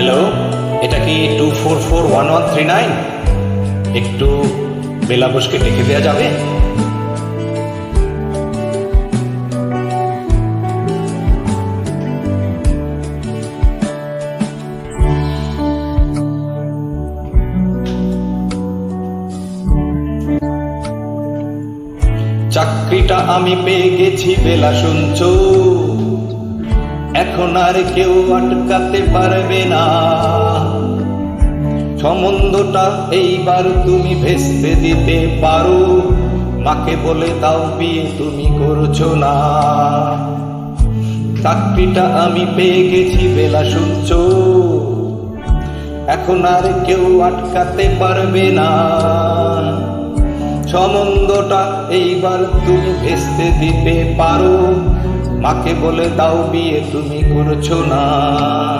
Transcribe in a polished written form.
Hello, এটা কি 2441139? একটু বেলা বসকে ডেকে দেওয়া যাবে? চাকরিটা আমি পেয়ে গেছি বেলা, শুনছো? এখন আর কেউ আটকাতে পারবে না। সম্বন্ধটা এইবার তুমি ভেস্তে দিতে পারো, মাকে বলে দাও বিয়ে তুমি করছো না। চাকরিটা আমি পেয়ে গেছি বেলা, শুনছো? এখন আর কেউ আটকাতে পারবে না। সম্বন্ধটা এইবার তুমি ভেস্তে দিতে পারো, মাকে বলে দাও বিয়ে তুমি করছো না।